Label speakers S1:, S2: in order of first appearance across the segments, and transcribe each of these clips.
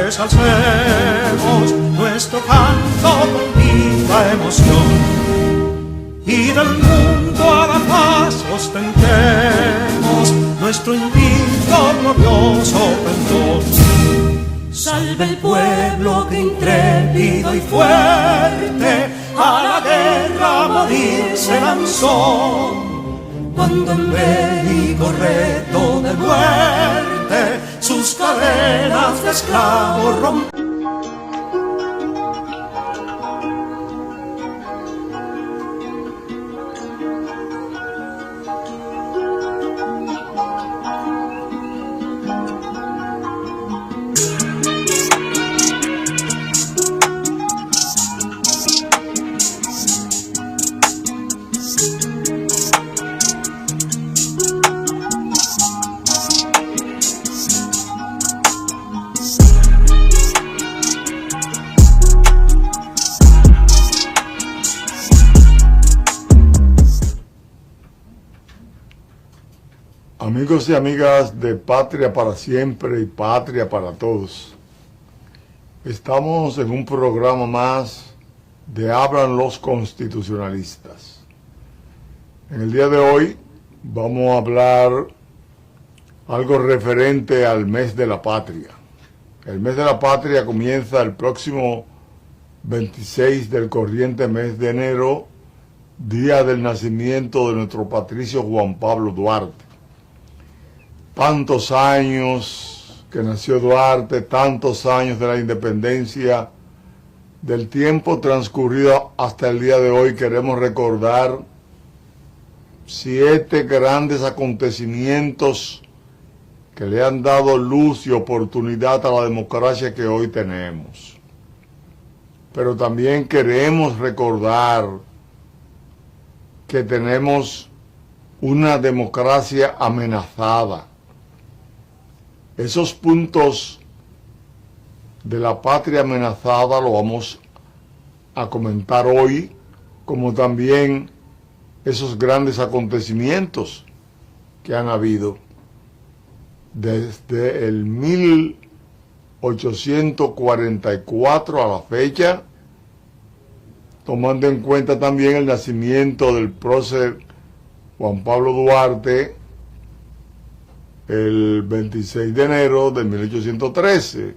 S1: fuertes alcemos nuestro canto con viva emoción, y del mundo a la paz ostentemos nuestro invicto glorioso pendón. Salve el pueblo que intrépido y fuerte a la guerra a morir se lanzó, cuando en bélico reto de muerte sus cadenas de esclavos rompió.
S2: Amigos y amigas de Patria para Siempre y Patria para Todos, estamos en un programa más de Hablan los Constitucionalistas. En el día de hoy vamos a hablar algo referente al mes de la patria. El mes de la patria comienza el próximo 26 del corriente mes de enero, día del nacimiento de nuestro patricio Juan Pablo Duarte. Tantos años que nació Duarte, tantos años de la independencia, del tiempo transcurrido hasta el día de hoy, queremos recordar 7 grandes acontecimientos que le han dado luz y oportunidad a la democracia que hoy tenemos. Pero también queremos recordar que tenemos una democracia amenazada. Esos puntos de la patria amenazada lo vamos a comentar hoy, como también esos grandes acontecimientos que han habido desde el 1844 a la fecha, tomando en cuenta también el nacimiento del prócer Juan Pablo Duarte, el 26 de enero de 1813.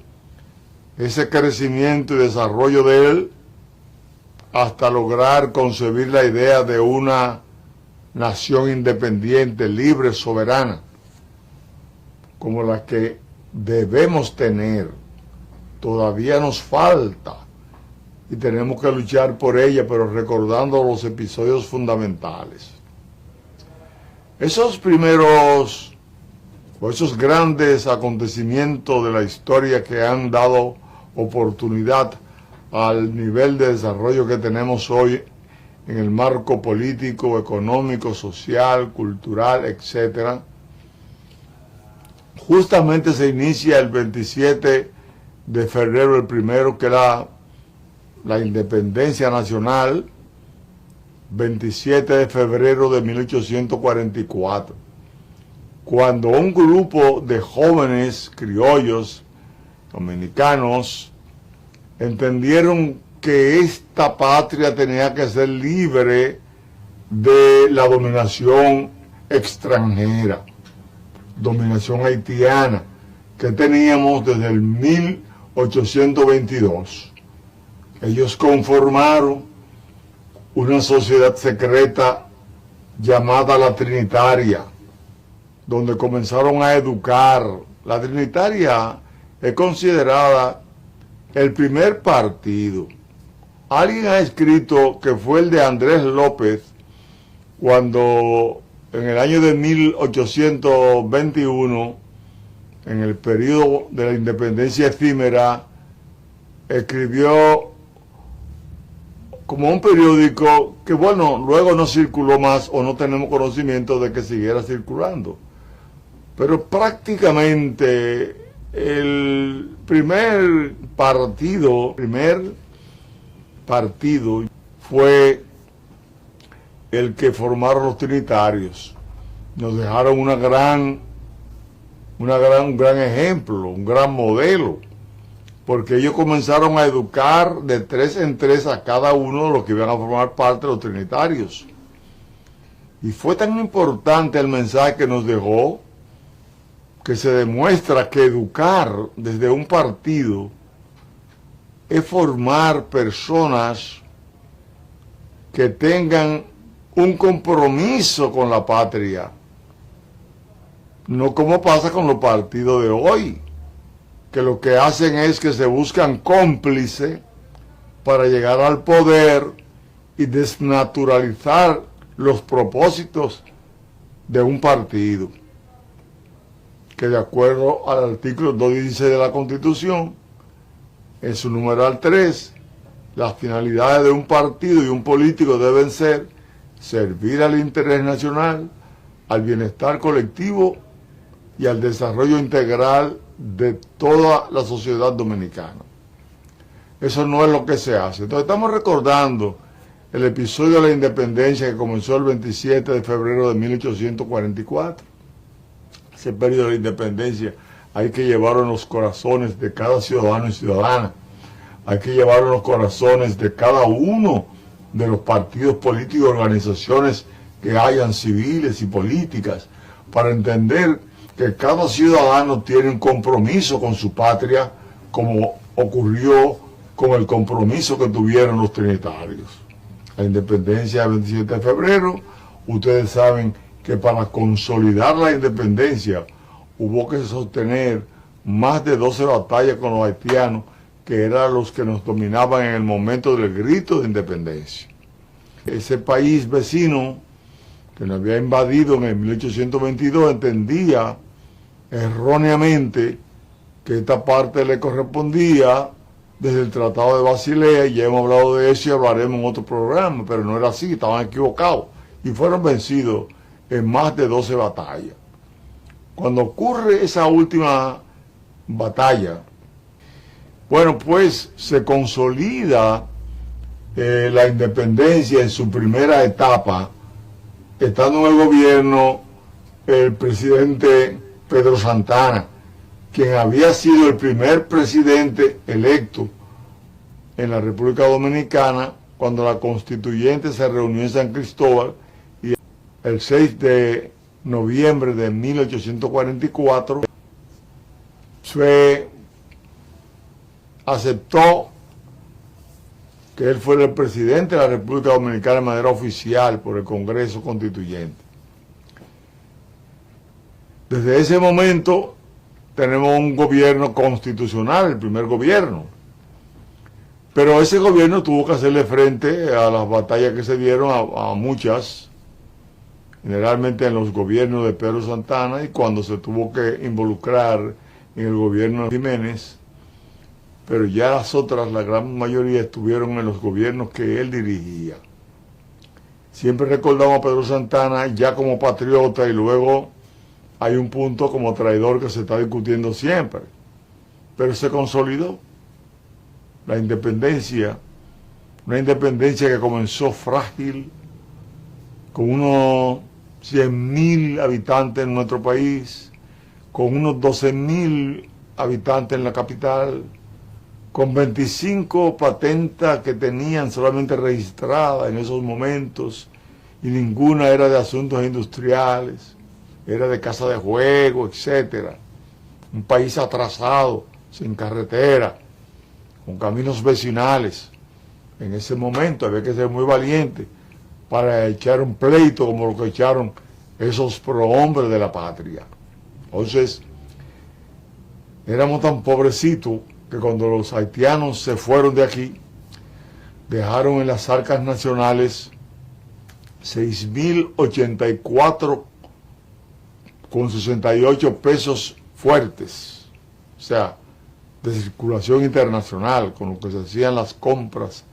S2: Ese crecimiento y desarrollo de él hasta lograr concebir la idea de una nación independiente, libre, soberana, como la que debemos tener. Todavía nos falta y tenemos que luchar por ella, pero recordando los episodios fundamentales. Esos primeros o esos grandes acontecimientos de la historia que han dado oportunidad al nivel de desarrollo que tenemos hoy en el marco político, económico, social, cultural, etc. Justamente se inicia el 27 de febrero, el primero, que era la independencia nacional, 27 de febrero de 1844. Cuando un grupo de jóvenes criollos dominicanos entendieron que esta patria tenía que ser libre de la dominación extranjera, dominación haitiana, que teníamos desde el 1822. Ellos conformaron una sociedad secreta llamada la Trinitaria, donde comenzaron a educar. La Trinitaria es considerada el primer partido. Alguien ha escrito que fue el de Andrés López, cuando en el año de 1821, en el periodo de la independencia efímera, escribió como un periódico que, bueno, luego no circuló más, o no tenemos conocimiento de que siguiera circulando. Pero prácticamente el primer partido fue el que formaron los trinitarios. Nos dejaron un gran ejemplo, un gran modelo. porque ellos comenzaron a educar de 3 en 3 a cada uno de los que iban a formar parte de los trinitarios. Y fue tan importante el mensaje que nos dejó, que se demuestra que educar desde un partido es formar personas que tengan un compromiso con la patria, no como pasa con los partidos de hoy, que lo que hacen es que se buscan cómplices para llegar al poder y desnaturalizar los propósitos de un partido, que de acuerdo al artículo 216 de la Constitución, en su numeral 3, las finalidades de un partido y un político deben ser servir al interés nacional, al bienestar colectivo y al desarrollo integral de toda la sociedad dominicana. Eso no es lo que se hace. Entonces estamos recordando el episodio de la independencia que comenzó el 27 de febrero de 1844. Ese periodo de la independencia hay que llevarlo en los corazones de cada ciudadano y ciudadana. Hay que llevarlo en los corazones de cada uno de los partidos políticos y organizaciones que hayan civiles y políticas, para entender que cada ciudadano tiene un compromiso con su patria, como ocurrió con el compromiso que tuvieron los trinitarios. La independencia del 27 de febrero, ustedes saben que para consolidar la independencia hubo que sostener más de 12 batallas con los haitianos, que eran los que nos dominaban en el momento del grito de independencia. Ese país vecino que nos había invadido en el 1822 entendía erróneamente que esta parte le correspondía desde el Tratado de Basilea, y ya hemos hablado de eso y hablaremos en otro programa, pero no era así, estaban equivocados y fueron vencidos en más de 12 batallas. Cuando ocurre esa última batalla, bueno, pues se consolida la independencia en su primera etapa, estando en el gobierno el presidente Pedro Santana, quien había sido el primer presidente electo en la República Dominicana cuando la constituyente se reunió en San Cristóbal, y el 6 de noviembre de 1844 se aceptó que él fuera el presidente de la República Dominicana de manera oficial por el Congreso Constituyente. Desde ese momento tenemos un gobierno constitucional, el primer gobierno. Pero ese gobierno tuvo que hacerle frente a las batallas que se dieron, a muchas, generalmente en los gobiernos de Pedro Santana, y cuando se tuvo que involucrar en el gobierno de Jiménez, pero ya las otras, la gran mayoría, estuvieron en los gobiernos que él dirigía. Siempre recordamos a Pedro Santana ya como patriota, y luego hay un punto como traidor que se está discutiendo siempre, pero se consolidó la independencia, una independencia que comenzó frágil, con unos 100.000 habitantes en nuestro país, con unos 12.000 habitantes en la capital, con 25 patentes que tenían solamente registradas en esos momentos, y ninguna era de asuntos industriales, era de casa de juego, etc. Un país atrasado, sin carretera, con caminos vecinales. En ese momento había que ser muy valiente para echar un pleito como lo que echaron esos prohombres de la patria. Entonces, éramos tan pobrecitos que cuando los haitianos se fueron de aquí, dejaron en las arcas nacionales 6.084,68 pesos fuertes, o sea, de circulación internacional, con lo que se hacían las compras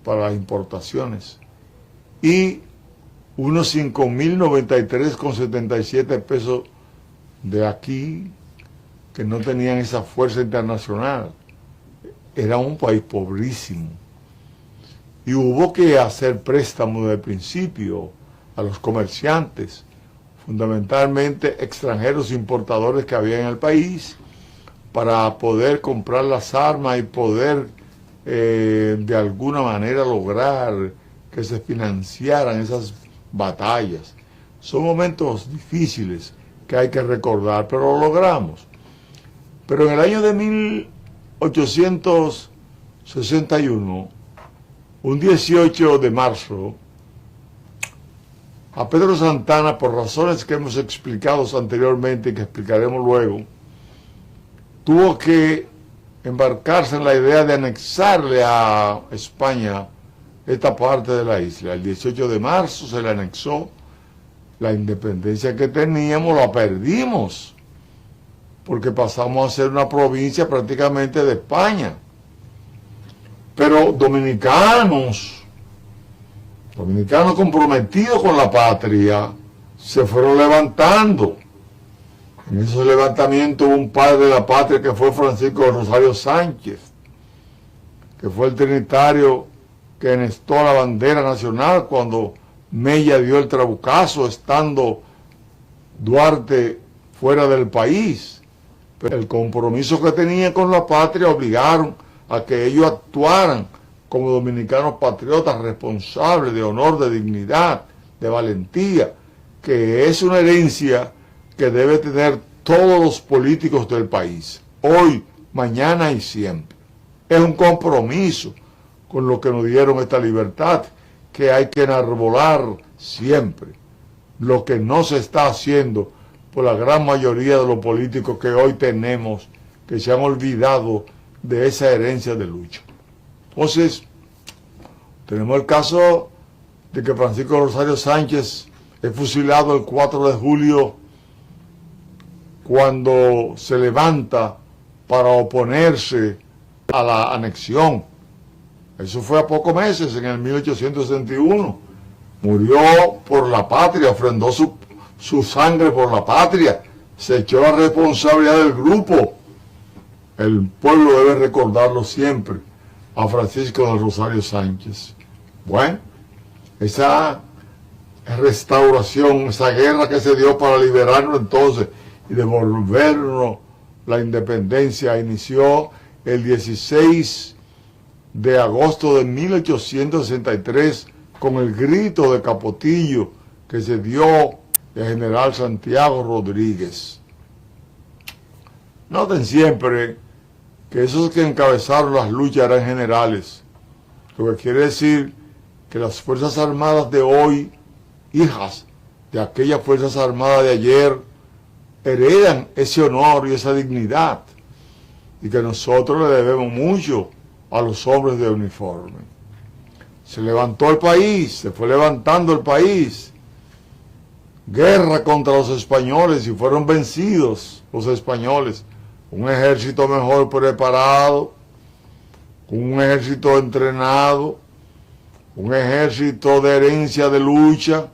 S2: para las importaciones, y unos 5.093,77 pesos de aquí, que no tenían esa fuerza internacional. Era un país pobrísimo. Y hubo que hacer préstamos desde el principio a los comerciantes, fundamentalmente extranjeros importadores que había en el país, para poder comprar las armas y poder de alguna manera lograr que se financiaran esas batallas. Son momentos difíciles que hay que recordar, pero lo logramos. Pero en el año de 1861, un 18 de marzo, a Pedro Santana, por razones que hemos explicado anteriormente y que explicaremos luego, tuvo que embarcarse en la idea de anexarle a España esta parte de la isla. El 18 de marzo se le anexó. La independencia que teníamos la perdimos, porque pasamos a ser una provincia prácticamente de España. Pero dominicanos comprometidos con la patria, se fueron levantando. En esos levantamientos hubo un padre de la patria que fue Francisco Rosario Sánchez, que fue el trinitario que enestó la bandera nacional cuando Mella dio el trabucazo, estando Duarte fuera del país. Pero el compromiso que tenía con la patria obligaron a que ellos actuaran como dominicanos patriotas responsables de honor, de dignidad, de valentía, que es una herencia que debe tener todos los políticos del país, hoy, mañana y siempre. Es un compromiso con lo que nos dieron esta libertad, que hay que enarbolar siempre. Lo que no se está haciendo por la gran mayoría de los políticos que hoy tenemos, que se han olvidado de esa herencia de lucha. Entonces, tenemos el caso de que Francisco Rosario Sánchez es fusilado el 4 de julio cuando se levanta para oponerse a la anexión. Eso fue a pocos meses, en el 1861. Murió por la patria, ofrendó su sangre por la patria, se echó la responsabilidad del grupo. El pueblo debe recordarlo siempre, a Francisco de Rosario Sánchez. Bueno, esa restauración, esa guerra que se dio para liberarnos entonces y devolvernos la independencia, inició el 16 de agosto de 1863 con el grito de Capotillo que se dio el general Santiago Rodríguez. Noten siempre que esos que encabezaron las luchas eran generales, lo que quiere decir que las Fuerzas Armadas de hoy, hijas de aquellas Fuerzas Armadas de ayer, heredan ese honor y esa dignidad, y que nosotros le debemos mucho a los hombres de uniforme. Se levantó el país, se fue levantando el país, guerra contra los españoles, y fueron vencidos los españoles. Un ejército mejor preparado, un ejército entrenado, un ejército de herencia de lucha,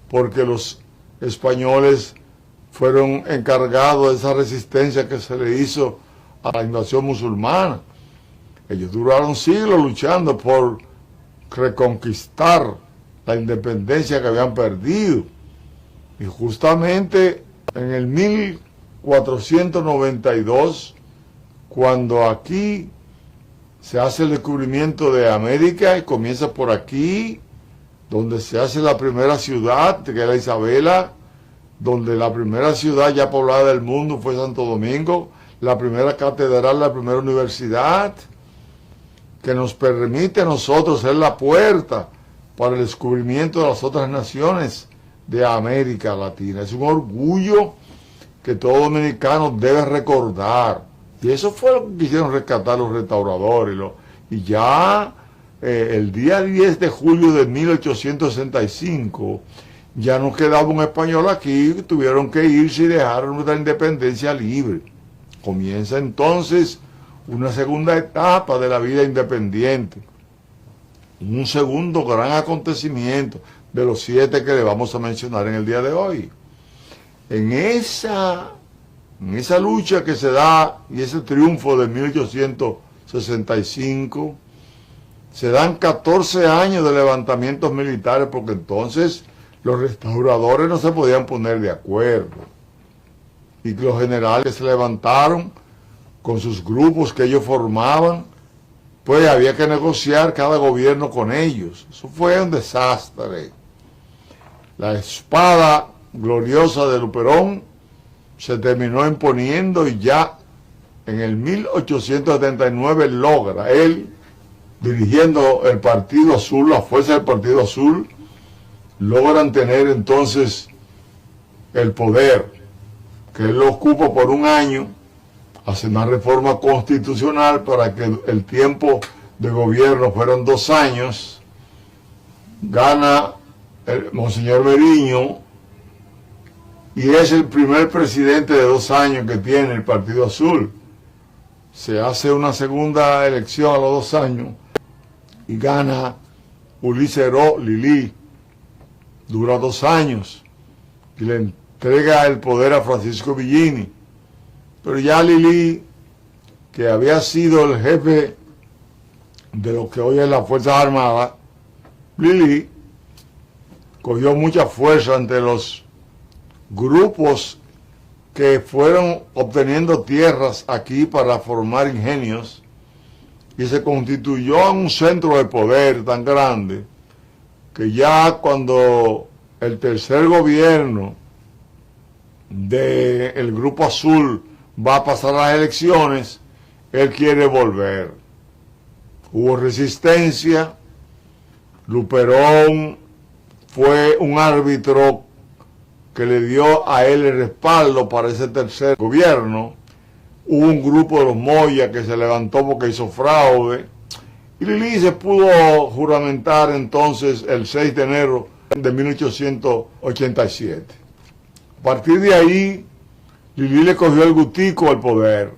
S2: porque los españoles fueron encargados de esa resistencia que se le hizo a la invasión musulmana. Ellos duraron siglos luchando por reconquistar la independencia que habían perdido. Y justamente en el 1492, cuando aquí se hace el descubrimiento de América, y comienza por aquí, donde se hace la primera ciudad, que era Isabela, donde la primera ciudad ya poblada del mundo fue Santo Domingo, la primera catedral, la primera universidad, que nos permite a nosotros ser la puerta para el descubrimiento de las otras naciones de América Latina. Es un orgullo que todo dominicano debe recordar. Y eso fue lo que quisieron rescatar los restauradores. Y ya el día 10 de julio de 1865, ya no quedaba un español aquí, tuvieron que irse y dejar nuestra independencia libre. Comienza entonces una segunda etapa de la vida independiente, un segundo gran acontecimiento de los 7 que le vamos a mencionar en el día de hoy. En esa lucha que se da y ese triunfo de 1865, se dan 14 años de levantamientos militares, porque entonces los restauradores no se podían poner de acuerdo. Y los generales se levantaron con sus grupos que ellos formaban, pues había que negociar cada gobierno con ellos. Eso fue un desastre. La espada gloriosa de Luperón se terminó imponiendo y ya en el 1879 logra él, dirigiendo el Partido Azul, la fuerza del Partido Azul, logran tener entonces el poder, que él lo ocupa por un año, hace una reforma constitucional para que el tiempo de gobierno fueran 2 años, gana el Monseñor Meriño, y es el primer presidente de 2 años que tiene el Partido Azul. Se hace una segunda elección a los 2 años, y gana Ulises Heró Lili, dura 2 años, y le entrega el poder a Francisco Villini. Pero ya Lili, que había sido el jefe de lo que hoy es las Fuerzas Armadas, Lili cogió mucha fuerza entre los grupos que fueron obteniendo tierras aquí para formar ingenios, y se constituyó en un centro de poder tan grande que ya cuando el tercer gobierno del Grupo Azul va a pasar las elecciones, él quiere volver. Hubo resistencia, Luperón fue un árbitro que le dio a él el respaldo para ese tercer gobierno. Hubo un grupo de los Moya que se levantó porque hizo fraude, y Lili se pudo juramentar entonces el 6 de enero de 1887. A partir de ahí, Lili le cogió el gustico al poder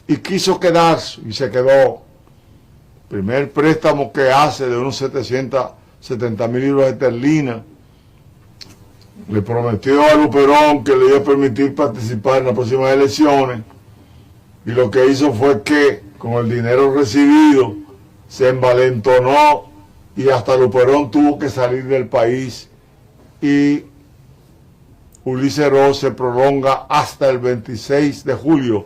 S2: y quiso quedarse, y se quedó. Primer préstamo que hace de unos 770.000 libras esterlinas. Le prometió a Luperón que le iba a permitir participar en las próximas elecciones, y lo que hizo fue que con el dinero recibido se envalentonó, y hasta Luperón tuvo que salir del país, y Ulises Heró se prolonga hasta el 26 de julio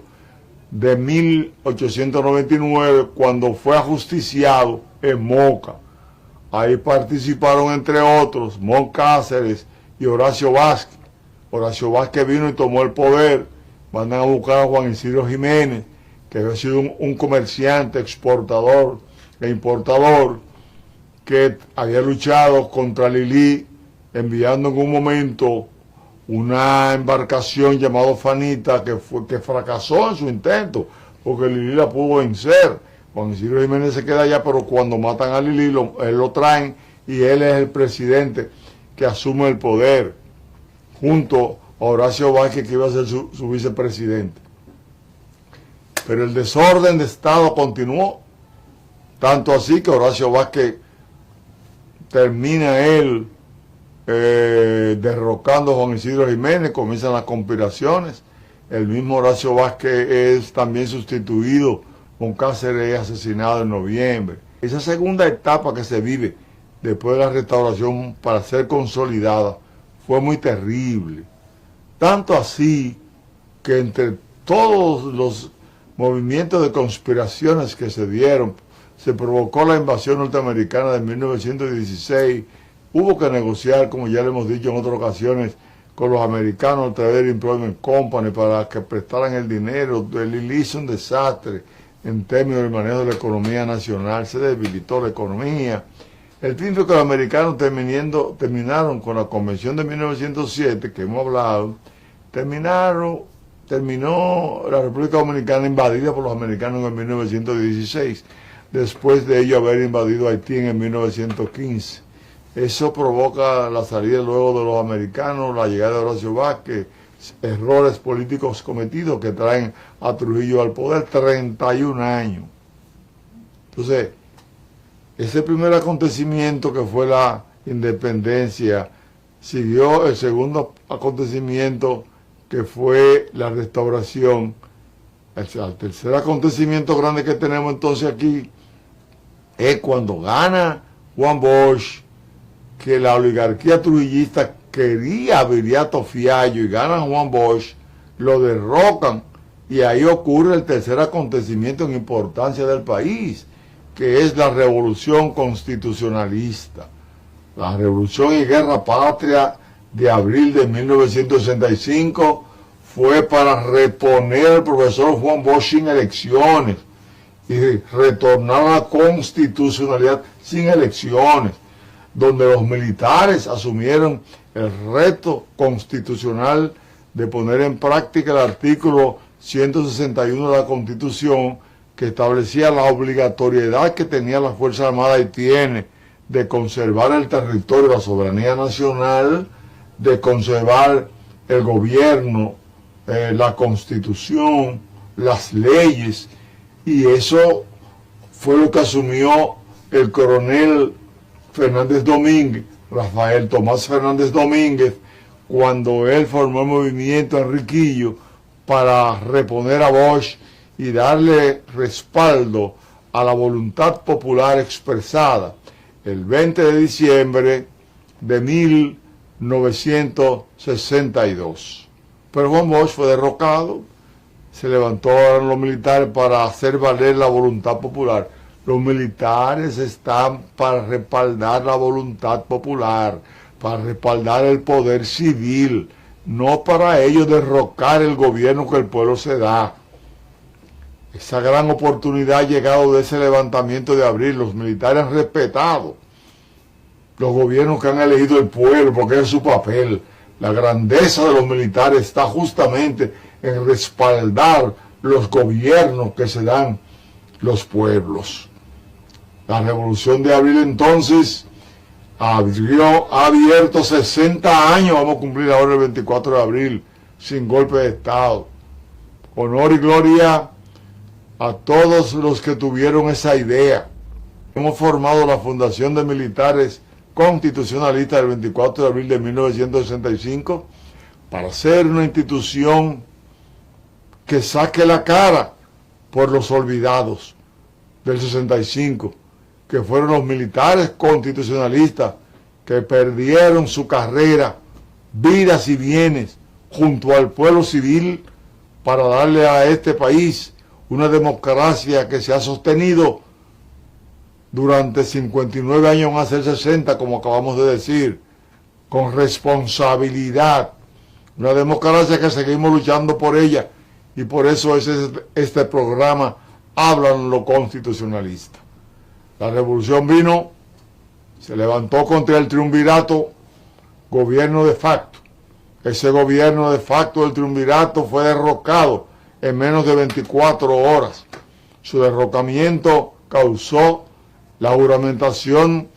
S2: de 1899, cuando fue ajusticiado en Moca. Ahí participaron entre otros Mon Cáceres y Horacio Vázquez. Horacio Vázquez vino y tomó el poder. Mandan a buscar a Juan Isidro Jiménez, que había sido un comerciante, exportador e importador, que había luchado contra Lili, enviando en un momento una embarcación llamada Fanita, que fracasó en su intento, porque Lili la pudo vencer. Juan Isidro Jiménez se queda allá, pero cuando matan a Lili, él lo traen, y él es el presidente que asume el poder, junto a Horacio Vázquez, que iba a ser su vicepresidente. Pero el desorden de Estado continuó, tanto así que Horacio Vázquez termina él derrocando a Juan Isidro Jiménez, comienzan las conspiraciones. El mismo Horacio Vázquez es también sustituido, con Cáceres es asesinado en noviembre. Esa segunda etapa que se vive después de la restauración para ser consolidada fue muy terrible. Tanto así que entre todos los movimientos de conspiraciones que se dieron, se provocó la invasión norteamericana de 1916. Hubo que negociar, como ya le hemos dicho en otras ocasiones, con los americanos a través del Employment Company para que prestaran el dinero. Él hizo un desastre en términos del manejo de la economía nacional, se debilitó la economía. El fin fue que los americanos terminaron con la Convención de 1907, que hemos hablado, terminó la República Dominicana invadida por los americanos en 1916, después de ello haber invadido Haití en 1915. Eso provoca la salida luego de los americanos, la llegada de Horacio Vázquez, errores políticos cometidos que traen a Trujillo al poder, 31 años. Entonces, ese primer acontecimiento que fue la independencia, siguió el segundo acontecimiento que fue la restauración. El tercer acontecimiento grande que tenemos entonces aquí es cuando gana Juan Bosch, que la oligarquía trujillista quería a Viriato Fiallo, y gana Juan Bosch, lo derrocan Y ahí ocurre el tercer acontecimiento en importancia del país, que es la revolución constitucionalista. La revolución y guerra patria de abril de 1965 fue para reponer al profesor Juan Bosch sin elecciones y retornar a la constitucionalidad sin elecciones, donde los militares asumieron el reto constitucional de poner en práctica el artículo 161 de la Constitución, que establecía la obligatoriedad que tenía la Fuerza Armada y tiene de conservar el territorio, la soberanía nacional, de conservar el gobierno, la Constitución, las leyes, y eso fue lo que asumió el coronel Fernández Domínguez, Rafael Tomás Fernández Domínguez, cuando él formó el movimiento Enriquillo para reponer a Bosch y darle respaldo a la voluntad popular expresada el 20 de diciembre de 1962. Pero Juan Bosch fue derrocado, se levantaron los militares para hacer valer la voluntad popular. Los militares están para respaldar la voluntad popular, para respaldar el poder civil, no para ellos derrocar el gobierno que el pueblo se da. Esa gran oportunidad ha llegado de ese levantamiento de abril. Los militares han respetado los gobiernos que han elegido el pueblo, porque es su papel. La grandeza de los militares está justamente en respaldar los gobiernos que se dan los pueblos. La revolución de abril entonces ha abierto 60 años, vamos a cumplir ahora el 24 de abril, sin golpe de Estado. Honor y gloria a todos los que tuvieron esa idea. Hemos formado la Fundación de Militares Constitucionalistas del 24 de abril de 1965 para ser una institución que saque la cara por los olvidados del 65, que fueron los militares constitucionalistas que perdieron su carrera, vidas y bienes junto al pueblo civil para darle a este país una democracia que se ha sostenido durante 59 años, van a ser 60, como acabamos de decir, con responsabilidad. Una democracia que seguimos luchando por ella, y por eso este programa Hablan los Constitucionalistas. La revolución vino, se levantó contra el triunvirato, gobierno de facto. Ese gobierno de facto del triunvirato fue derrocado en menos de 24 horas. Su derrocamiento causó la juramentación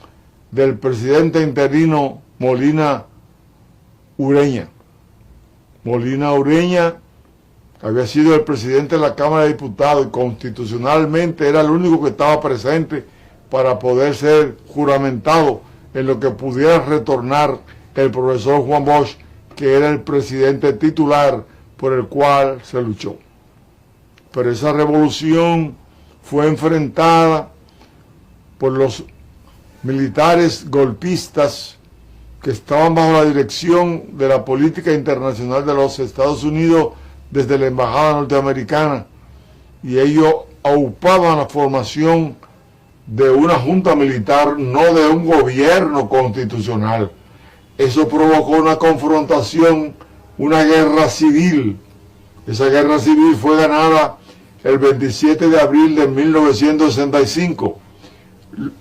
S2: del presidente interino Molina Ureña. Molina Ureña había sido el presidente de la Cámara de Diputados y constitucionalmente era el único que estaba presente para poder ser juramentado en lo que pudiera retornar el profesor Juan Bosch, que era el presidente titular por el cual se luchó. Pero esa revolución fue enfrentada por los militares golpistas que estaban bajo la dirección de la política internacional de los Estados Unidos desde la embajada norteamericana, y ellos aupaban la formación de una junta militar, no de un gobierno constitucional. Eso provocó una confrontación, una guerra civil. Esa guerra civil fue ganada el 27 de abril de 1965.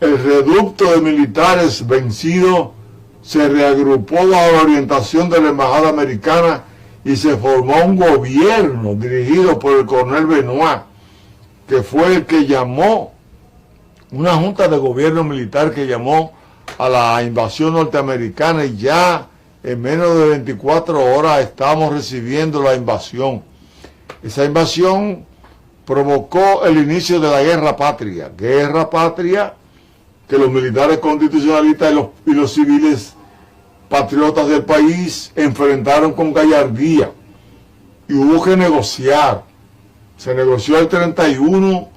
S2: El reducto de militares vencido se reagrupó bajo la orientación de la embajada americana y se formó un gobierno dirigido por el coronel Benoit, que fue el que llamó, una junta de gobierno militar que llamó a la invasión norteamericana, y ya en menos de 24 horas estamos recibiendo la invasión. Esa invasión provocó el inicio de la guerra patria que los militares constitucionalistas y los civiles patriotas del país enfrentaron con gallardía, y hubo que negociar. Se negoció el 31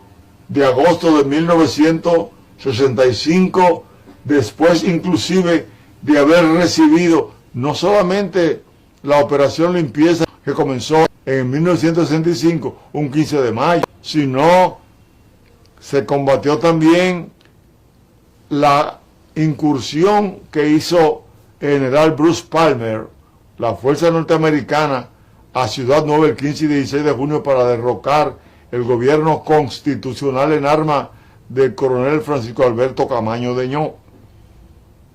S2: de agosto de 1965, después inclusive de haber recibido no solamente la operación limpieza que comenzó en 1965, un 15 de mayo, sino se combatió también la incursión que hizo el general Bruce Palmer, la fuerza norteamericana, a Ciudad Nueva el 15 y 16 de junio para derrocar el gobierno constitucional en armas del coronel Francisco Alberto Camaño Deñó.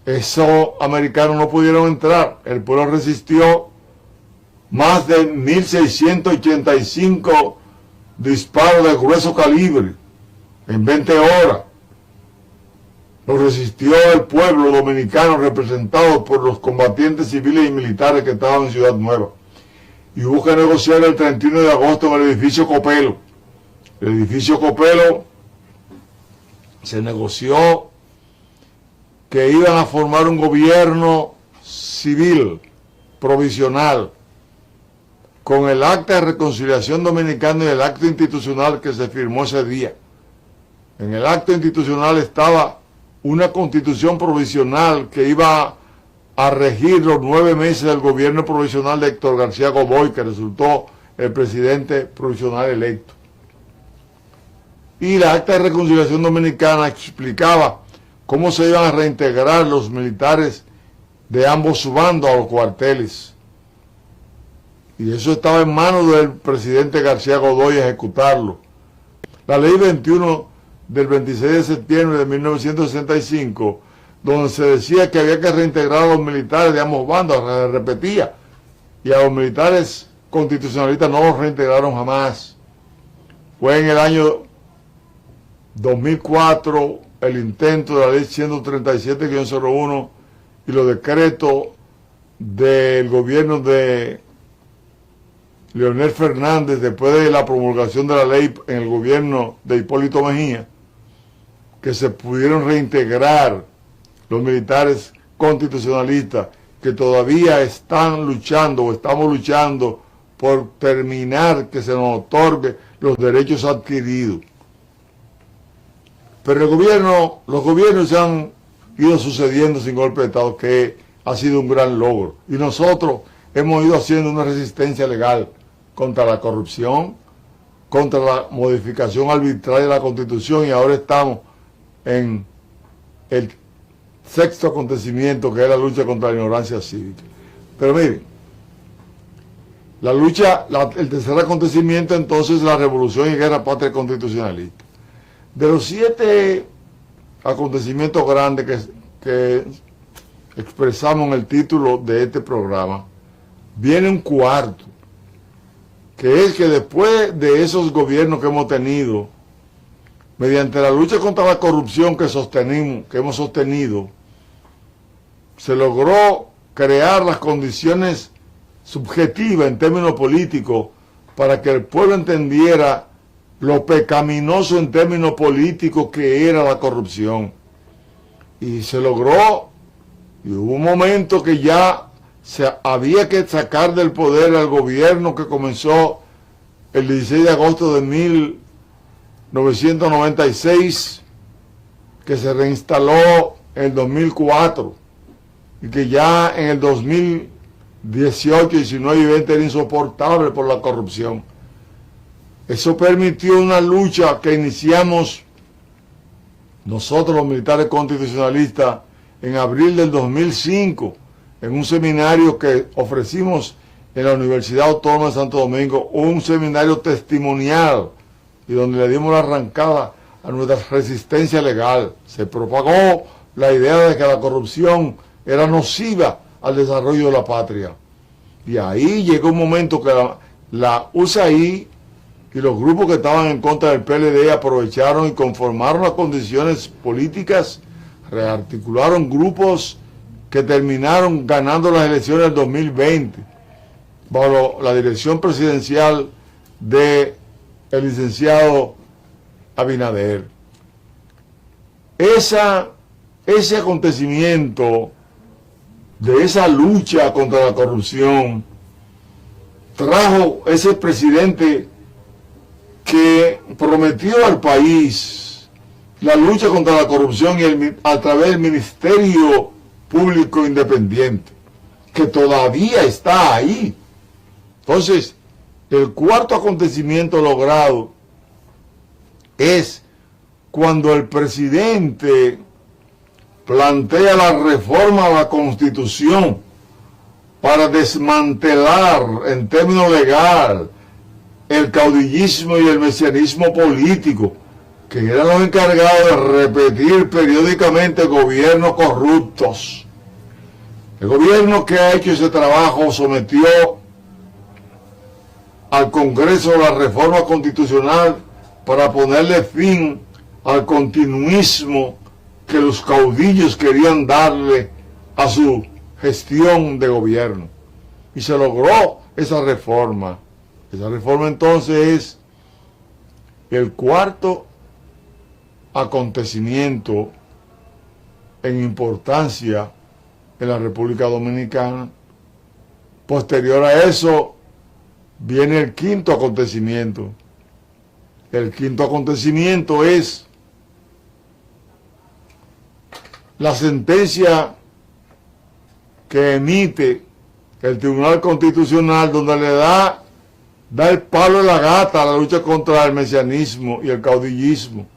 S2: Esos americanos no pudieron entrar, el pueblo resistió. Más de 1.685 disparos de grueso calibre en 20 horas. Lo resistió el pueblo dominicano representado por los combatientes civiles y militares que estaban en Ciudad Nueva. Y hubo que negociar el 31 de agosto en el edificio Copelo. El edificio Copelo se negoció que iban a formar un gobierno civil provisional con el acta de reconciliación dominicana y el acto institucional que se firmó ese día. En el acto institucional estaba una constitución provisional que iba a regir los 9 meses del gobierno provisional de Héctor García Godoy, que resultó el presidente provisional electo. Y la acta de reconciliación dominicana explicaba cómo se iban a reintegrar los militares de ambos bandos a los cuarteles. Y eso estaba en manos del presidente García Godoy ejecutarlo. La ley 21 del 26 de septiembre de 1965, donde se decía que había que reintegrar a los militares de ambos bandos, se repetía, y a los militares constitucionalistas no los reintegraron jamás. Fue en el año 2004 el intento de la ley 137-01 y los decretos del gobierno de Leonel Fernández después de la promulgación de la ley en el gobierno de Hipólito Mejía, que se pudieron reintegrar los militares constitucionalistas que todavía están luchando o estamos luchando por terminar que se nos otorgue los derechos adquiridos. Pero los gobiernos se han ido sucediendo sin golpe de Estado, que ha sido un gran logro. Y nosotros hemos ido haciendo una resistencia legal contra la corrupción, contra la modificación arbitraria de la Constitución, y ahora estamos en el 6º acontecimiento, que es la lucha contra la ignorancia cívica. Pero miren, la lucha, el tercer acontecimiento entonces es la revolución y guerra patria constitucionalista. De los 7 acontecimientos grandes que expresamos en el título de este programa, viene un cuarto, que es que después de esos gobiernos que hemos tenido, mediante la lucha contra la corrupción que hemos sostenido, se logró crear las condiciones subjetivas en términos políticos para que el pueblo entendiera lo pecaminoso en términos políticos que era la corrupción. Y se logró, y hubo un momento que ya había que sacar del poder al gobierno que comenzó el 16 de agosto de 1996, que se reinstaló en el 2004, y que ya en el 2018, 19 y 20 era insoportable por la corrupción. Eso permitió una lucha que iniciamos nosotros los militares constitucionalistas en abril del 2005, en un seminario que ofrecimos en la Universidad Autónoma de Santo Domingo, un seminario testimonial, y donde le dimos la arrancada a nuestra resistencia legal. Se propagó la idea de que la corrupción era nociva al desarrollo de la patria. Y ahí llegó un momento que la USAID y los grupos que estaban en contra del PLD aprovecharon y conformaron las condiciones políticas, rearticularon grupos que terminaron ganando las elecciones del 2020 bajo la dirección presidencial de el licenciado Abinader. Ese acontecimiento de esa lucha contra la corrupción trajo ese presidente que prometió al país la lucha contra la corrupción a través del Ministerio Público Independiente, que todavía está ahí. Entonces, El cuarto acontecimiento logrado es cuando el presidente plantea la reforma a la Constitución para desmantelar en términos legales el caudillismo y el mesianismo político, que eran los encargados de repetir periódicamente gobiernos corruptos. El gobierno que ha hecho ese trabajo sometió al Congreso la reforma constitucional para ponerle fin al continuismo que los caudillos querían darle a su gestión de gobierno. Y se logró esa reforma. Esa reforma entonces es el cuarto acontecimiento en importancia en la República Dominicana. Posterior a eso viene el quinto acontecimiento. El quinto acontecimiento es la sentencia que emite el Tribunal Constitucional, donde le da el palo de la gata a la lucha contra el mesianismo y el caudillismo.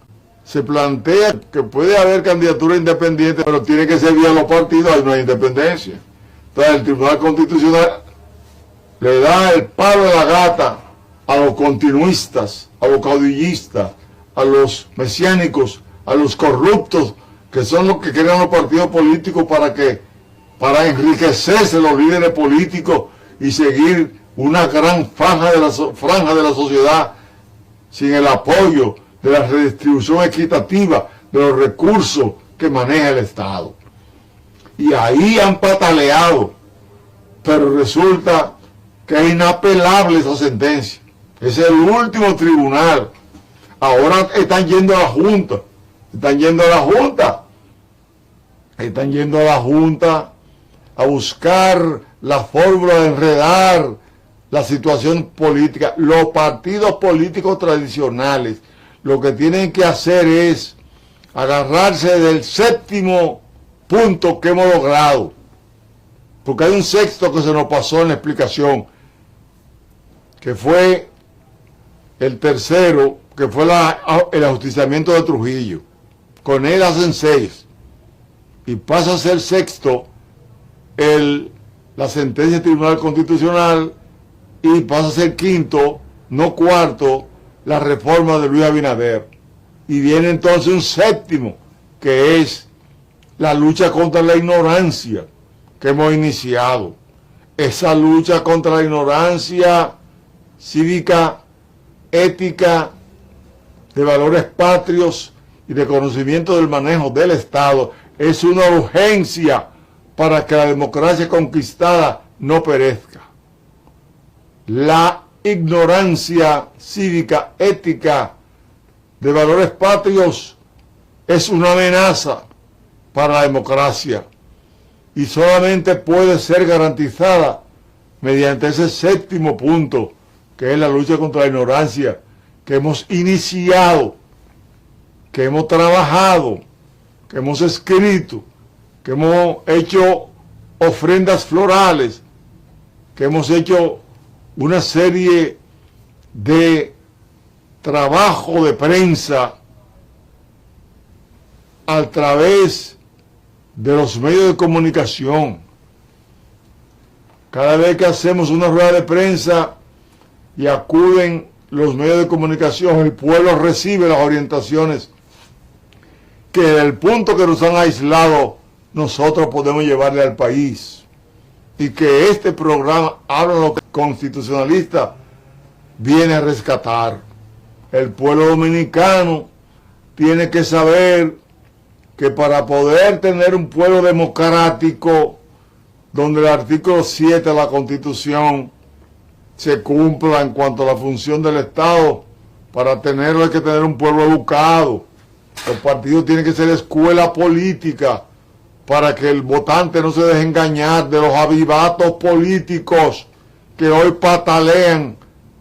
S2: Se plantea que puede haber candidatura independiente, pero tiene que ser vía los partidos, hay una independencia. Entonces el Tribunal Constitucional le da el palo de la gata a los continuistas, a los caudillistas, a los mesiánicos, a los corruptos, que son los que crean los partidos políticos para enriquecerse los líderes políticos y seguir una gran franja de la sociedad sin el apoyo de la redistribución equitativa de los recursos que maneja el Estado. Y ahí han pataleado, pero resulta que es inapelable esa sentencia. Es el último tribunal. Ahora están yendo a la Junta. Están yendo a la Junta a buscar la fórmula de enredar la situación política. Los partidos políticos tradicionales lo que tienen que hacer es agarrarse del séptimo punto que hemos logrado, porque hay un sexto que se nos pasó en la explicación, que fue el tercero, que fue el ajusticiamiento de Trujillo. Con él hacen 6 y pasa a ser sexto la sentencia del Tribunal Constitucional, y pasa a ser quinto, no cuarto, la reforma de Luis Abinader. Y viene entonces un séptimo, que es la lucha contra la ignorancia que hemos iniciado. Esa lucha contra la ignorancia cívica, ética, de valores patrios y de conocimiento del manejo del Estado es una urgencia para que la democracia conquistada no perezca. La ignorancia cívica, ética, de valores patrios es una amenaza para la democracia y solamente puede ser garantizada mediante ese séptimo punto, que es la lucha contra la ignorancia, que hemos iniciado, que hemos trabajado, que hemos escrito, que hemos hecho ofrendas florales, que hemos hecho una serie de trabajo de prensa a través de los medios de comunicación. Cada vez que hacemos una rueda de prensa y acuden los medios de comunicación, el pueblo recibe las orientaciones que del punto que nos han aislado nosotros podemos llevarle al país, y que este programa Hablan los Constitucionalistas viene a rescatar. El pueblo dominicano tiene que saber que para poder tener un pueblo democrático, donde el artículo 7 de la Constitución se cumpla en cuanto a la función del Estado, para tenerlo hay que tener un pueblo educado. Los partidos tienen que ser escuela política para que el votante no se deje engañar de los avivatos políticos que hoy patalean,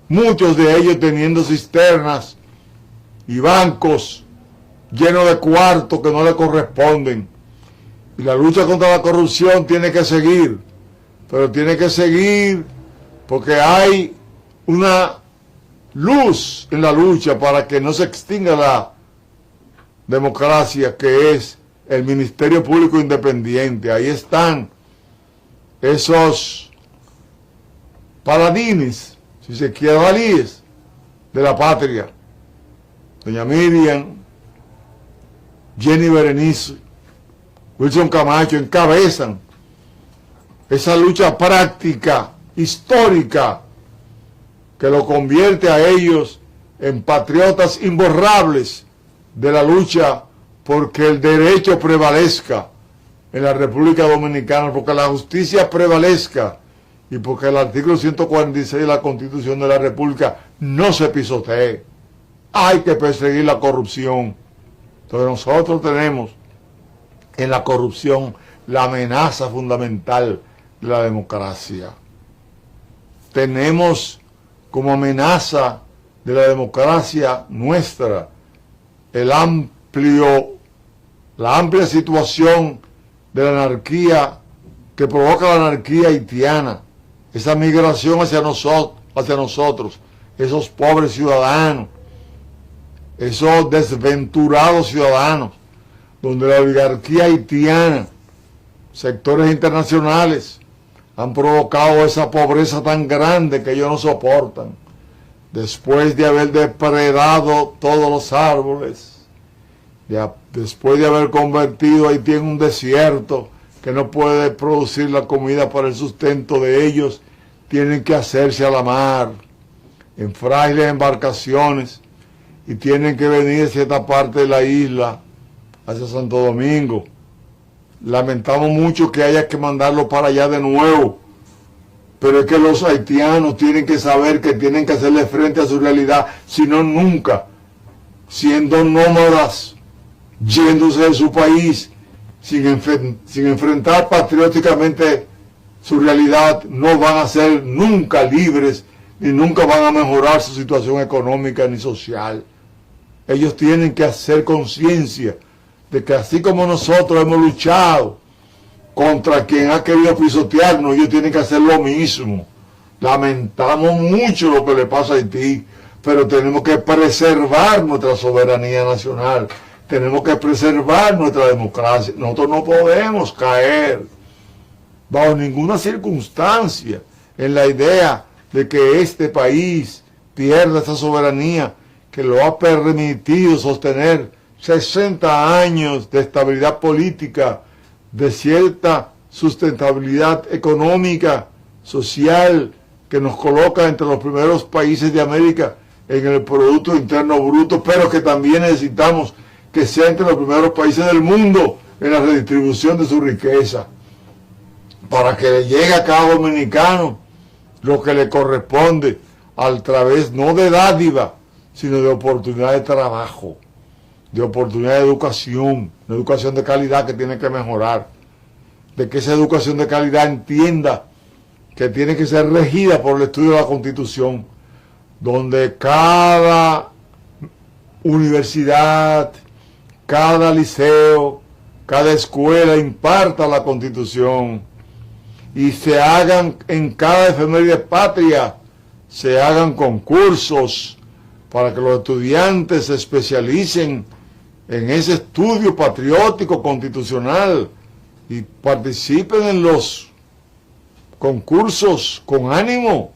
S2: muchos de ellos teniendo cisternas y bancos llenos de cuartos que no le corresponden. Y la lucha contra la corrupción tiene que seguir, pero tiene que seguir porque hay una luz en la lucha para que no se extinga la democracia, que es el Ministerio Público Independiente. Ahí están esos paladines, si se quiere, valíes de la patria. Doña Miriam, Jenny Berenice, Wilson Camacho encabezan esa lucha práctica, histórica, que lo convierte a ellos en patriotas imborrables de la lucha porque el derecho prevalezca en la República Dominicana, porque la justicia prevalezca y porque el artículo 146 de la Constitución de la República no se pisotee. Hay que perseguir la corrupción. Entonces nosotros tenemos en la corrupción la amenaza fundamental de la democracia. Tenemos como amenaza de la democracia nuestra la amplia situación de la anarquía que provoca la anarquía haitiana, esa migración hacia nosotros, esos pobres ciudadanos, esos desventurados ciudadanos, donde la oligarquía haitiana, sectores internacionales, han provocado esa pobreza tan grande que ellos no soportan. Después de haber depredado todos los árboles, después de haber convertido a Haití en un desierto que no puede producir la comida para el sustento de ellos, tienen que hacerse a la mar, en frágiles embarcaciones, y tienen que venir a cierta parte de la isla, hacia Santo Domingo. Lamentamos mucho que haya que mandarlo para allá de nuevo, pero es que los haitianos tienen que saber que tienen que hacerle frente a su realidad, si no nunca, siendo nómadas, yéndose de su país, sin enfrentar patrióticamente su realidad, no van a ser nunca libres, ni nunca van a mejorar su situación económica ni social. Ellos tienen que hacer conciencia de que así como nosotros hemos luchado contra quien ha querido pisotearnos, ellos tienen que hacer lo mismo. Lamentamos mucho lo que le pasa a Haití, pero tenemos que preservar nuestra soberanía nacional, tenemos que preservar nuestra democracia. Nosotros no podemos caer bajo ninguna circunstancia en la idea de que este país pierda esa soberanía que lo ha permitido sostener 60 años de estabilidad política, de cierta sustentabilidad económica, social, que nos coloca entre los primeros países de América en el Producto Interno Bruto, pero que también necesitamos que sea entre los primeros países del mundo en la redistribución de su riqueza, para que le llegue a cada dominicano lo que le corresponde a través no de dádiva, sino de oportunidad de trabajo, de oportunidad de educación, una educación de calidad que tiene que mejorar, de que esa educación de calidad entienda que tiene que ser regida por el estudio de la Constitución, donde cada universidad, cada liceo, cada escuela imparta la Constitución y se hagan en cada efeméride patria, se hagan concursos para que los estudiantes se especialicen en ese estudio patriótico constitucional y participen en los concursos con ánimo,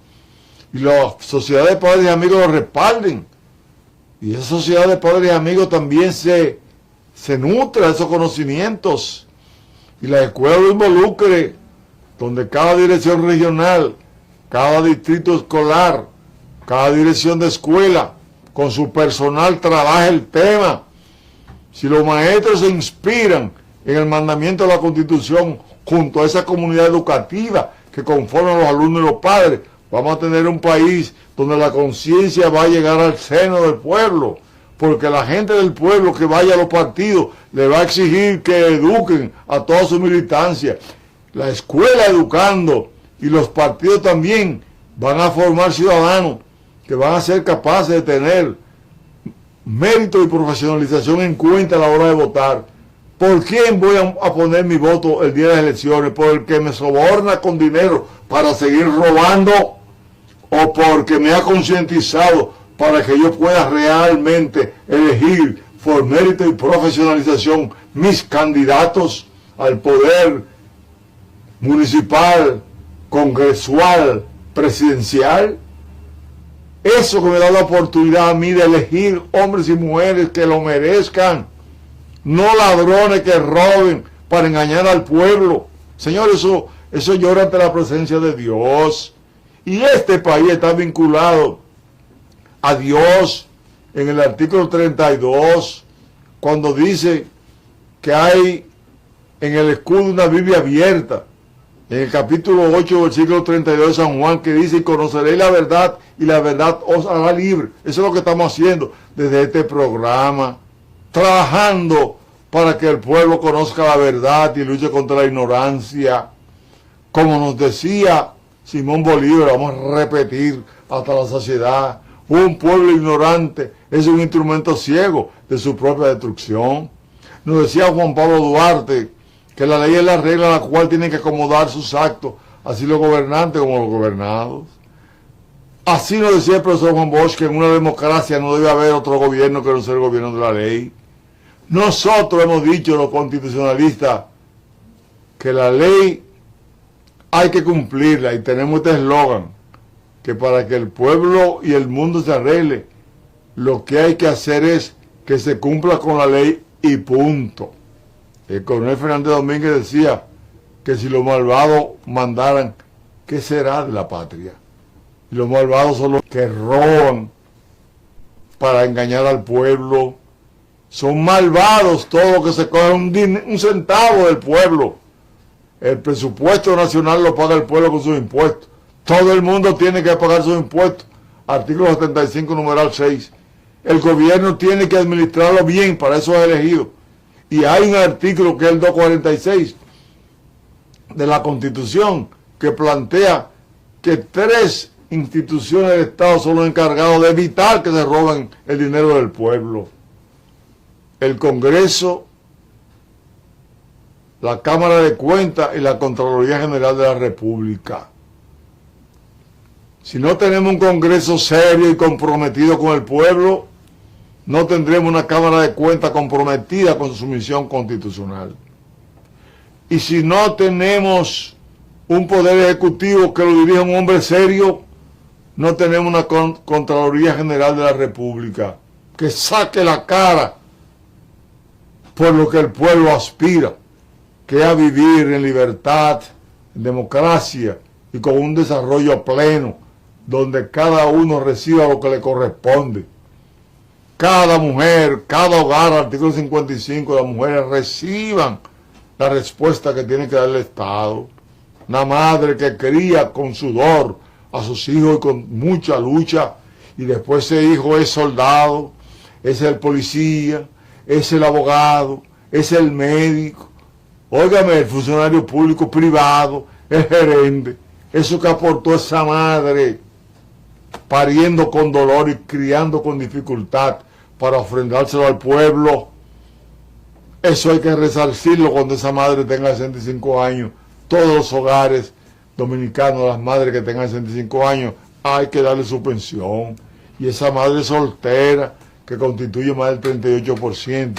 S2: y la sociedad de padres y amigos lo respalden, y esa sociedad de padres y amigos también se nutre de esos conocimientos, y la escuela lo involucre, donde cada dirección regional, cada distrito escolar, cada dirección de escuela, con su personal trabaje el tema. Si los maestros se inspiran en el mandamiento de la Constitución junto a esa comunidad educativa que conforman los alumnos y los padres, vamos a tener un país donde la conciencia va a llegar al seno del pueblo, porque la gente del pueblo que vaya a los partidos le va a exigir que eduquen a toda su militancia. La escuela educando y los partidos también van a formar ciudadanos que van a ser capaces de tener mérito y profesionalización en cuenta a la hora de votar. ¿Por quién voy a poner mi voto el día de las elecciones? ¿Por el que me soborna con dinero para seguir robando? o porque me ha concientizado para que yo pueda realmente elegir por mérito y profesionalización mis candidatos al poder municipal, congresual, presidencial. Eso que me da la oportunidad a mí de elegir hombres y mujeres que lo merezcan, no ladrones que roben para engañar al pueblo. Señor, eso llora ante la presencia de Dios. Y este país está vinculado a Dios en el artículo 32, cuando dice que hay en el escudo una Biblia abierta. En el capítulo 8, versículo 32 de San Juan, que dice: y conoceréis la verdad, y la verdad os hará libre. Eso es lo que estamos haciendo desde este programa, trabajando para que el pueblo conozca la verdad y luche contra la ignorancia. Como nos decía Simón Bolívar, vamos a repetir hasta la saciedad: un pueblo ignorante es un instrumento ciego de su propia destrucción. Nos decía Juan Pablo Duarte que la ley es la regla a la cual tienen que acomodar sus actos, así los gobernantes como los gobernados. Así nos decía el profesor Juan Bosch que en una democracia no debe haber otro gobierno que no sea el gobierno de la ley. Nosotros hemos dicho, los constitucionalistas, que la ley hay que cumplirla, y tenemos este eslogan, que para que el pueblo y el mundo se arregle, lo que hay que hacer es que se cumpla con la ley y punto. El coronel Fernández Domínguez decía que si los malvados mandaran, ¿qué será de la patria? Y los malvados son los que roban para engañar al pueblo. Son malvados todos los que se cogen un centavo del pueblo. El presupuesto nacional lo paga el pueblo con sus impuestos. Todo el mundo tiene que pagar sus impuestos. Artículo 75, numeral 6. El gobierno tiene que administrarlo bien, para eso es elegido. Y hay un artículo que es el 246 de la Constitución que plantea que 3 instituciones del Estado son los encargados de evitar que se roben el dinero del pueblo: el Congreso, la Cámara de Cuentas y la Contraloría General de la República. Si no tenemos un Congreso serio y comprometido con el pueblo, no tendremos una Cámara de Cuentas comprometida con su misión constitucional. Y si no tenemos un poder ejecutivo que lo dirija un hombre serio, no tenemos una Contraloría General de la República que saque la cara por lo que el pueblo aspira, que es a vivir en libertad, en democracia y con un desarrollo pleno, donde cada uno reciba lo que le corresponde. Cada mujer, cada hogar, artículo 55, las mujeres reciban la respuesta que tiene que dar el Estado. Una madre que cría con sudor a sus hijos y con mucha lucha, y después ese hijo es soldado, es el policía, es el abogado, es el médico, óigame, el funcionario público privado, el gerente. Eso que aportó esa madre, pariendo con dolor y criando con dificultad para ofrendárselo al pueblo, eso hay que resarcirlo cuando esa madre tenga 65 años. Todos los hogares dominicanos, las madres que tengan 65 años, hay que darle su pensión. Y esa madre soltera, que constituye más del 38%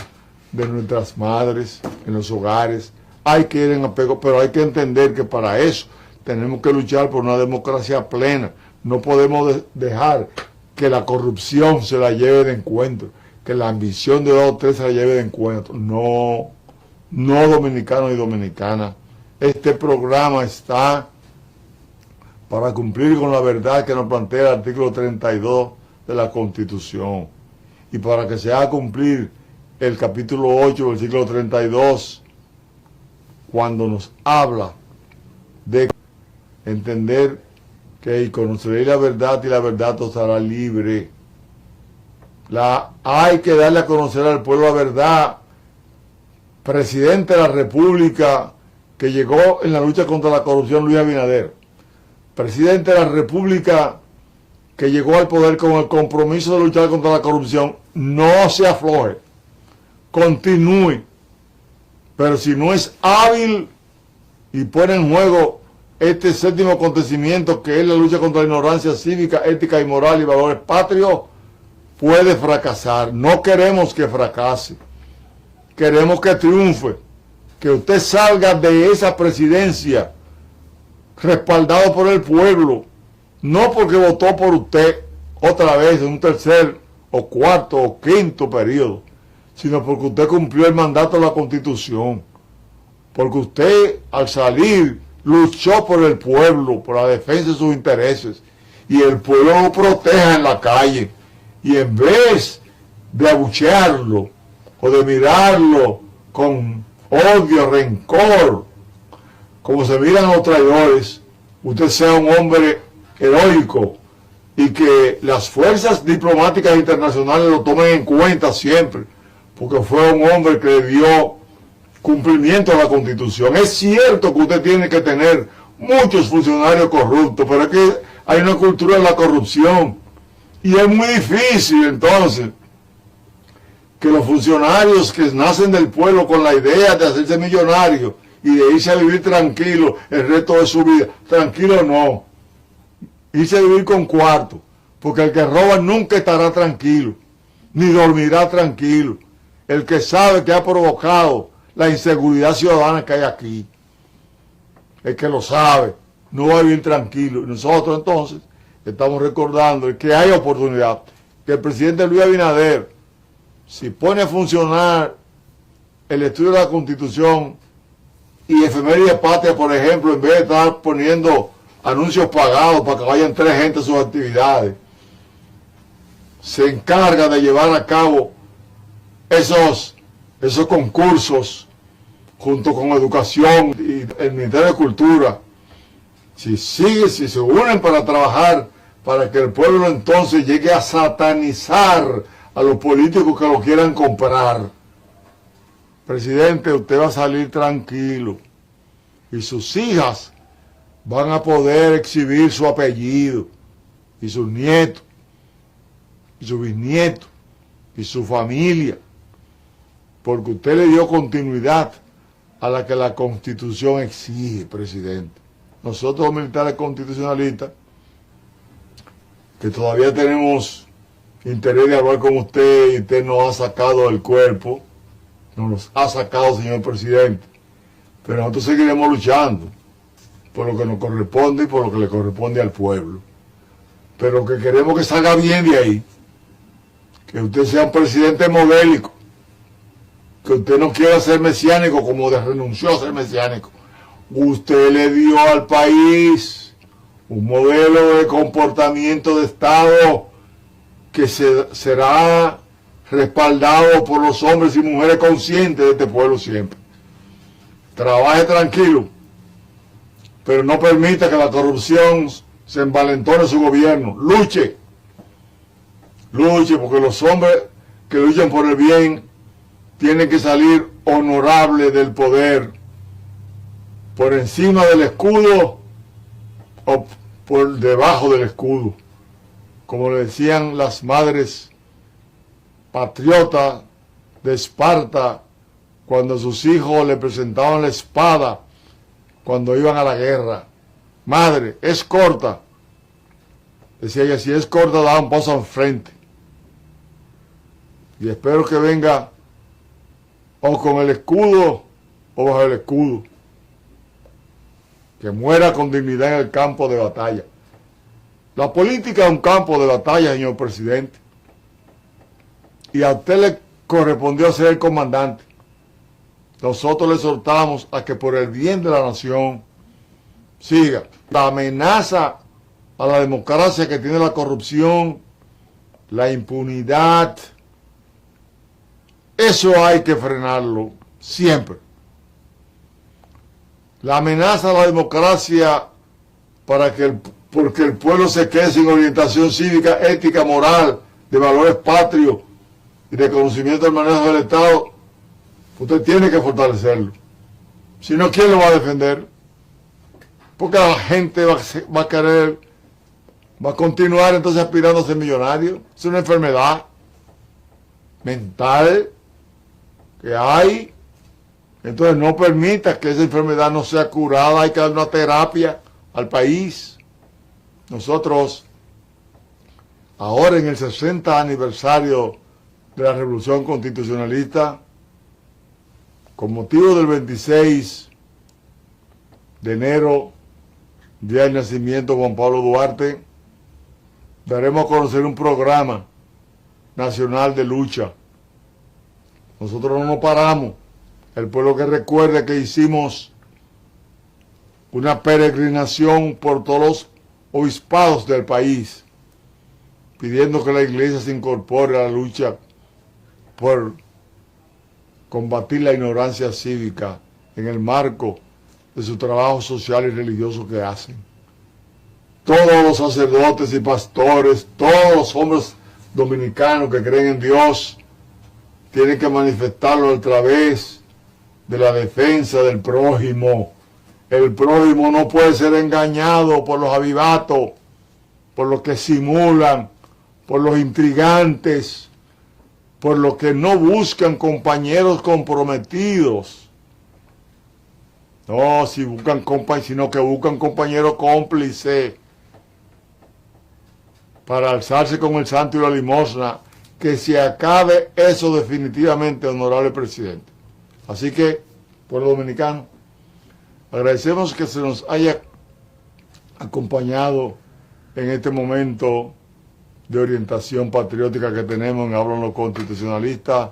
S2: de nuestras madres en los hogares, hay que ir en apego, pero hay que entender que para eso tenemos que luchar por una democracia plena. No podemos dejar que la corrupción se la lleve de encuentro, que la ambición de 2 o 3 se la lleve de encuentro. No, dominicanos y dominicanas. Este programa está para cumplir con la verdad que nos plantea el artículo 32 de la Constitución. Y para que se haga cumplir el capítulo 8, versículo 32, cuando nos habla de entender que conoceréis la verdad y la verdad os hará libre. Hay que darle a conocer al pueblo la verdad. Presidente de la República que llegó en la lucha contra la corrupción, Luis Abinader. Presidente de la República que llegó al poder con el compromiso de luchar contra la corrupción. No se afloje, continúe. Pero si no es hábil y pone en juego este séptimo acontecimiento, que es la lucha contra la ignorancia cívica, ética y moral y valores patrios, puede fracasar. No queremos que fracase. Queremos que triunfe. Que usted salga de esa presidencia respaldado por el pueblo. No porque votó por usted otra vez en un tercer o cuarto o quinto periodo, sino porque usted cumplió el mandato de la Constitución. Porque usted, al salir, luchó por el pueblo, por la defensa de sus intereses, y el pueblo lo proteja en la calle. Y en vez de abuchearlo o de mirarlo con odio, rencor, como se miran los traidores, usted sea un hombre heroico y que las fuerzas diplomáticas internacionales lo tomen en cuenta siempre, porque fue un hombre que le dio cumplimiento a la Constitución. Es cierto que usted tiene que tener muchos funcionarios corruptos, pero es que hay una cultura de la corrupción y es muy difícil entonces que los funcionarios que nacen del pueblo con la idea de hacerse millonarios y de irse a vivir tranquilo el resto de su vida, tranquilo no, irse a vivir con cuarto, porque el que roba nunca estará tranquilo, ni dormirá tranquilo. El que sabe que ha provocado la inseguridad ciudadana que hay aquí, el que lo sabe, no va a vivir tranquilo. Y nosotros entonces estamos recordando que hay oportunidad, que el presidente Luis Abinader, si pone a funcionar el estudio de la Constitución y efemérides patria, por ejemplo, en vez de estar poniendo anuncios pagados para que vayan 3 gente a sus actividades, se encarga de llevar a cabo esos concursos junto con educación y el Ministerio de Cultura, si se unen para trabajar para que el pueblo entonces llegue a satanizar a los políticos que lo quieran comprar, presidente, usted va a salir tranquilo y sus hijas van a poder exhibir su apellido y sus nietos y sus bisnietos y su familia, porque usted le dio continuidad a la que la Constitución exige, presidente. Nosotros los militares constitucionalistas, que todavía tenemos interés de hablar con usted y usted nos ha sacado del cuerpo, nos ha sacado, señor presidente, pero nosotros seguiremos luchando por lo que nos corresponde y por lo que le corresponde al pueblo. Pero que queremos que salga bien de ahí, que usted sea un presidente modélico, que usted no quiera ser mesiánico como renunció a ser mesiánico. Usted le dio al país un modelo de comportamiento de Estado que será respaldado por los hombres y mujeres conscientes de este pueblo siempre. Trabaje tranquilo, pero no permita que la corrupción se envalentone en su gobierno. Luche, porque los hombres que luchan por el bien tienen que salir honorables del poder, por encima del escudo o por debajo del escudo, como le decían las madres patriotas de Esparta cuando sus hijos le presentaban la espada cuando iban a la guerra. Madre, es corta. Decía ella, si es corta, da un paso al frente. Y espero que venga o con el escudo o bajo el escudo. Que muera con dignidad en el campo de batalla. La política es un campo de batalla, señor presidente. Y a usted le correspondió ser el comandante. Nosotros le exhortamos a que por el bien de la nación siga. La amenaza a la democracia que tiene la corrupción, la impunidad, eso hay que frenarlo siempre. La amenaza a la democracia porque el pueblo se quede sin orientación cívica, ética, moral, de valores patrios y de conocimiento del manejo del Estado, usted tiene que fortalecerlo. Si no, ¿quién lo va a defender? Porque la gente va a continuar entonces aspirando a ser millonario. Es una enfermedad mental que hay. Entonces no permita que esa enfermedad no sea curada, hay que dar una terapia al país. Nosotros, ahora en el 60 aniversario de la Revolución Constitucionalista, con motivo del 26 de enero, día del nacimiento de Juan Pablo Duarte, daremos a conocer un programa nacional de lucha. Nosotros no nos paramos. El pueblo que recuerde que hicimos una peregrinación por todos los obispados del país, pidiendo que la iglesia se incorpore a la lucha por combatir la ignorancia cívica en el marco de su trabajo social y religioso que hacen. Todos los sacerdotes y pastores, todos los hombres dominicanos que creen en Dios, tienen que manifestarlo a través de la defensa del prójimo. El prójimo no puede ser engañado por los avivatos, por los que simulan, por los intrigantes, por los que no buscan compañeros comprometidos. No, sino que buscan compañeros cómplices para alzarse con el santo y la limosna. Que se acabe eso definitivamente, honorable presidente. Así que, pueblo dominicano, agradecemos que se nos haya acompañado en este momento de orientación patriótica que tenemos en Hablan los Constitucionalistas.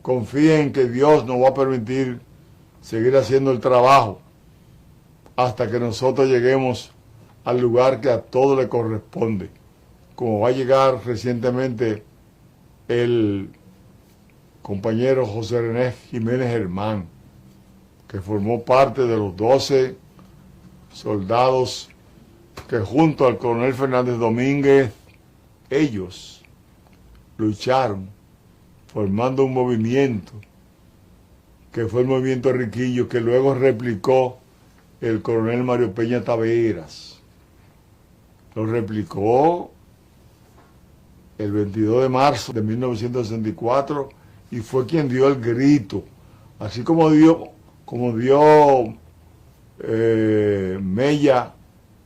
S2: Confíen que Dios nos va a permitir seguir haciendo el trabajo hasta que nosotros lleguemos al lugar que a todos le corresponde, como va a llegar recientemente el compañero José René Jiménez Germán, que formó parte de los 12 soldados que junto al coronel Fernández Domínguez, ellos lucharon formando un movimiento que fue el movimiento Riquillo, que luego replicó el coronel Mario Peña Taveras. Lo replicó el 22 de marzo de 1964 y fue quien dio el grito, así como dio Mella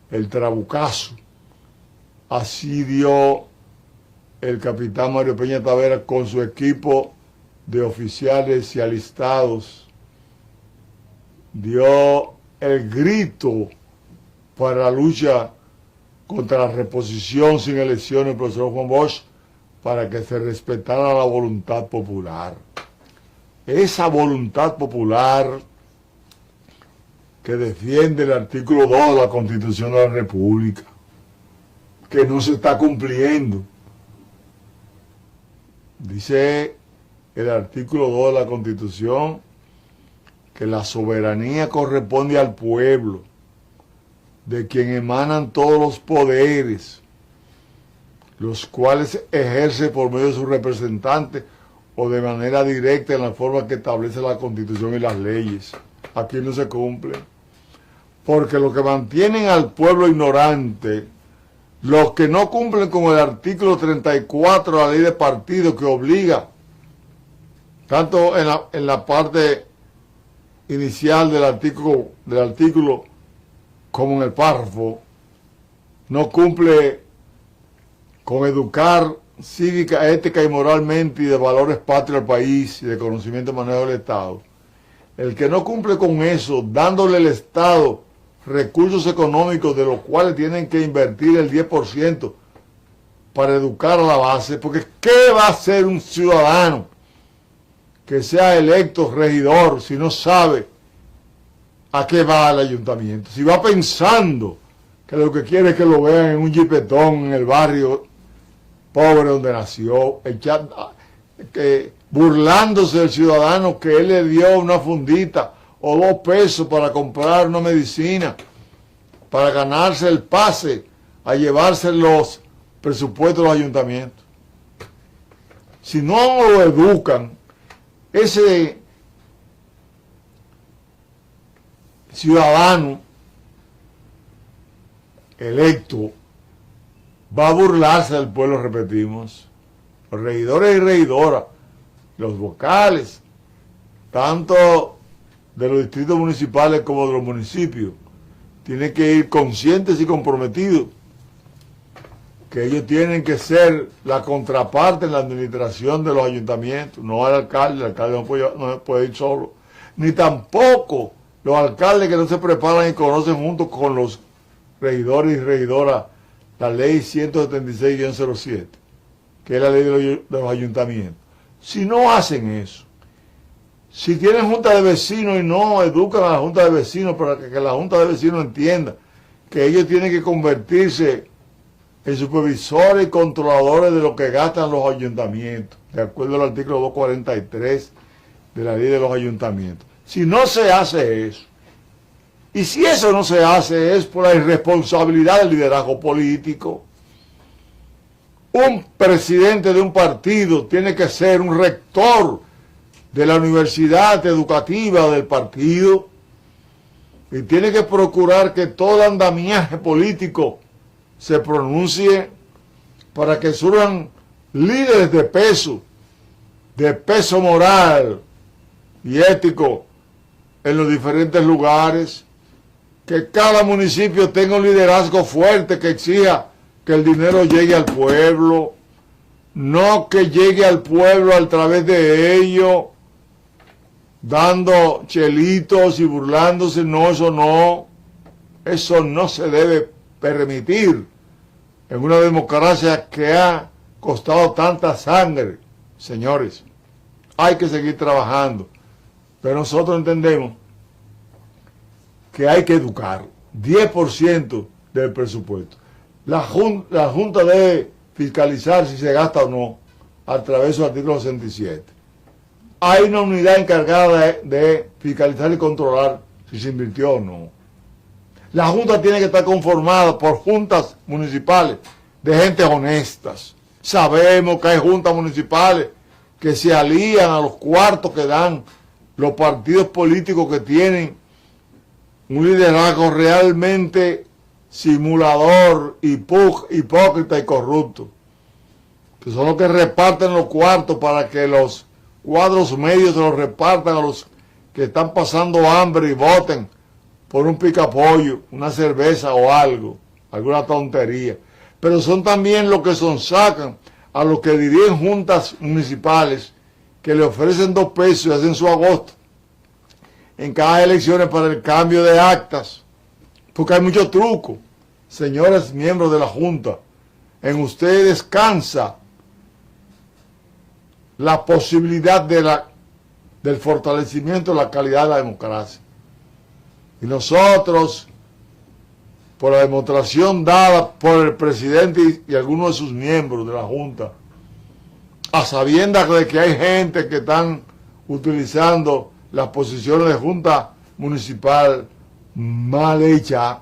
S2: el trabucazo, así dio el capitán Mario Peña Taveras con su equipo de oficiales y alistados, dio el grito para la lucha contra la reposición sin elecciones del profesor Juan Bosch, para que se respetara la voluntad popular. Esa voluntad popular que defiende el artículo 2 de la Constitución de la República, que no se está cumpliendo. Dice el artículo 2 de la Constitución que la soberanía corresponde al pueblo, de quien emanan todos los poderes, los cuales ejerce por medio de sus representantes o de manera directa en la forma que establece la Constitución y las leyes. Aquí no se cumple. Porque los que mantienen al pueblo ignorante, los que no cumplen con el artículo 34 de la ley de partidos que obliga, tanto en la parte inicial del artículo como en el párrafo, no cumple con educar cívica, ética y moralmente y de valores patrios al país y de conocimiento y manejo del Estado. El que no cumple con eso, dándole al Estado recursos económicos de los cuales tienen que invertir el 10% para educar a la base, porque ¿qué va a hacer un ciudadano que sea electo regidor si no sabe a qué va el ayuntamiento? Si va pensando que lo que quiere es que lo vean en un jipetón en el barrio pobre donde nació, burlándose del ciudadano que él le dio una fundita o 2 pesos para comprar una medicina, para ganarse el pase a llevarse los presupuestos de los ayuntamientos. Si no lo educan, ese ciudadano electo va a burlarse del pueblo, repetimos. Los regidores y regidoras, los vocales, tanto de los distritos municipales como de los municipios, tienen que ir conscientes y comprometidos que ellos tienen que ser la contraparte en la administración de los ayuntamientos, no el alcalde no puede ir solo, ni tampoco los alcaldes que no se preparan y conocen junto con los regidores y regidoras la ley 176-07, que es la ley de los ayuntamientos. Si no hacen eso, si tienen junta de vecinos y no educan a la junta de vecinos para que la junta de vecinos entienda que ellos tienen que convertirse en supervisores y controladores de lo que gastan los ayuntamientos, de acuerdo al artículo 243 de la ley de los ayuntamientos. Si no se hace eso, y si eso no se hace es por la irresponsabilidad del liderazgo político, un presidente de un partido tiene que ser un rector de la universidad educativa del partido y tiene que procurar que todo andamiaje político se pronuncie para que surjan líderes de peso moral y ético en los diferentes lugares, que cada municipio tenga un liderazgo fuerte que exija que el dinero llegue al pueblo, no que llegue al pueblo a través de ellos, dando chelitos y burlándose. No, eso no se debe permitir en una democracia que ha costado tanta sangre. Señores, hay que seguir trabajando, pero nosotros entendemos que hay que educar 10% del presupuesto. La Junta debe fiscalizar si se gasta o no a través del artículo 67. Hay una unidad encargada de fiscalizar y controlar si se invirtió o no. La Junta tiene que estar conformada por juntas municipales de gente honestas. Sabemos que hay juntas municipales que se alían a los cuartos que dan los partidos políticos que tienen un liderazgo realmente simulador, hipócrita y corrupto, que son los que reparten los cuartos para que los cuadros medios se los repartan a los que están pasando hambre y voten por un picapollo, una cerveza o algo, alguna tontería. Pero son también los que sonsacan a los que dirigen juntas municipales que le ofrecen 2 pesos y hacen su agosto en cada elección para el cambio de actas, porque hay mucho truco. Señores miembros de la Junta, en ustedes descansa la posibilidad del fortalecimiento de la calidad de la democracia. Y nosotros, por la demostración dada por el presidente y algunos de sus miembros de la Junta, a sabiendas de que hay gente que están utilizando las posiciones de Junta Municipal mal hecha,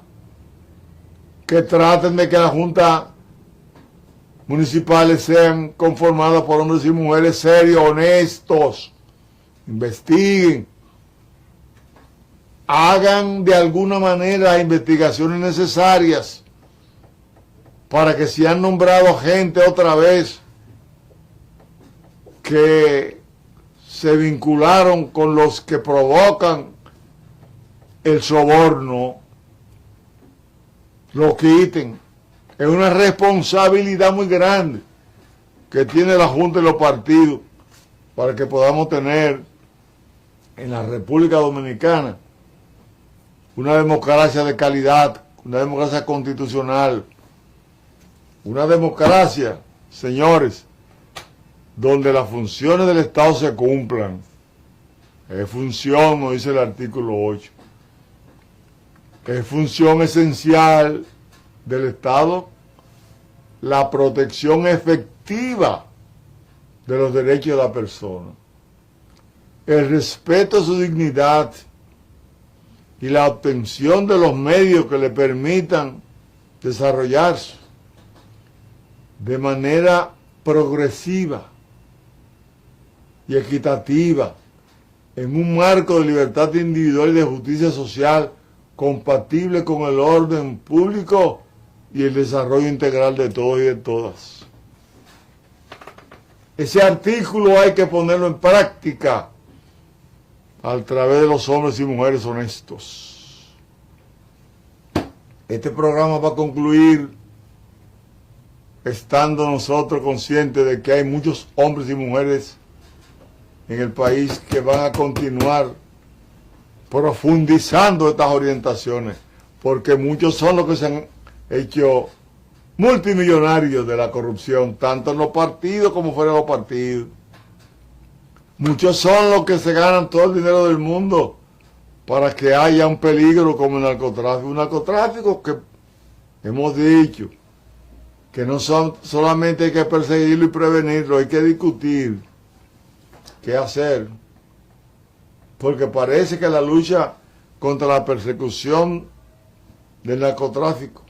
S2: que traten de que las juntas municipales sean conformadas por hombres y mujeres serios, honestos, investiguen, hagan de alguna manera investigaciones necesarias para que si han nombrado gente otra vez que se vincularon con los que provocan el soborno, lo quiten. Es una responsabilidad muy grande que tiene la Junta y los partidos para que podamos tener en la República Dominicana una democracia de calidad, una democracia constitucional, una democracia, señores, donde las funciones del Estado se cumplan. Es función, nos dice el artículo 8, es función esencial del Estado la protección efectiva de los derechos de la persona, el respeto a su dignidad y la obtención de los medios que le permitan desarrollarse de manera progresiva y equitativa en un marco de libertad individual y de justicia social compatible con el orden público y el desarrollo integral de todos y de todas. Ese artículo hay que ponerlo en práctica a través de los hombres y mujeres honestos. Este programa va a concluir estando nosotros conscientes de que hay muchos hombres y mujeres en el país que van a continuar profundizando estas orientaciones, porque muchos son los que se han hecho multimillonarios de la corrupción, tanto en los partidos como fuera de los partidos. Muchos son los que se ganan todo el dinero del mundo para que haya un peligro como el narcotráfico. Un narcotráfico que hemos dicho que no solamente hay que perseguirlo y prevenirlo, hay que discutir qué hacer. Porque parece que la lucha contra la persecución del narcotráfico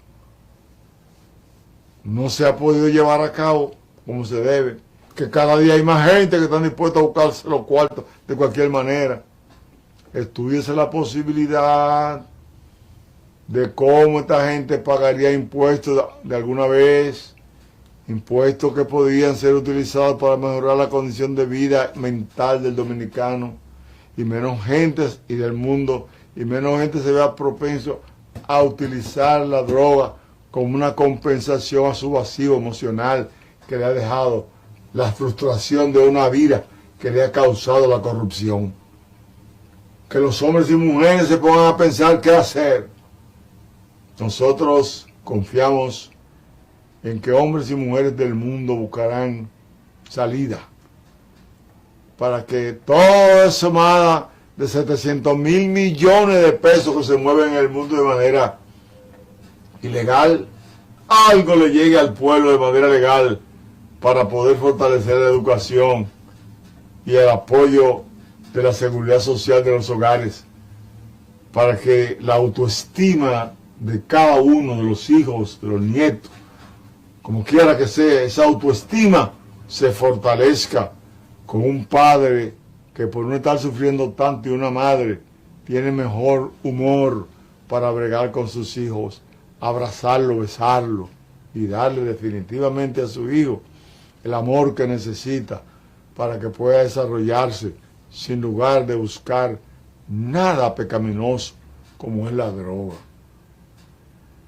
S2: no se ha podido llevar a cabo como se debe. Que cada día hay más gente que están dispuestos a buscarse los cuartos de cualquier manera. Estudiese la posibilidad de cómo esta gente pagaría impuestos de alguna vez, impuestos que podían ser utilizados para mejorar la condición de vida mental del dominicano, y menos gente y del mundo, y menos gente se vea propenso a utilizar la droga como una compensación a su vacío emocional que le ha dejado la frustración de una vida que le ha causado la corrupción. Que los hombres y mujeres se pongan a pensar qué hacer. Nosotros confiamos en que hombres y mujeres del mundo buscarán salida para que toda esa sumada de 700.000 millones de pesos que se mueven en el mundo de manera ilegal, algo le llegue al pueblo de manera legal para poder fortalecer la educación y el apoyo de la seguridad social de los hogares, para que la autoestima de cada uno de los hijos, de los nietos, como quiera que sea, esa autoestima se fortalezca con un padre que por no estar sufriendo tanto y una madre tiene mejor humor para bregar con sus hijos, abrazarlo, besarlo y darle definitivamente a su hijo el amor que necesita para que pueda desarrollarse sin lugar de buscar nada pecaminoso como es la droga.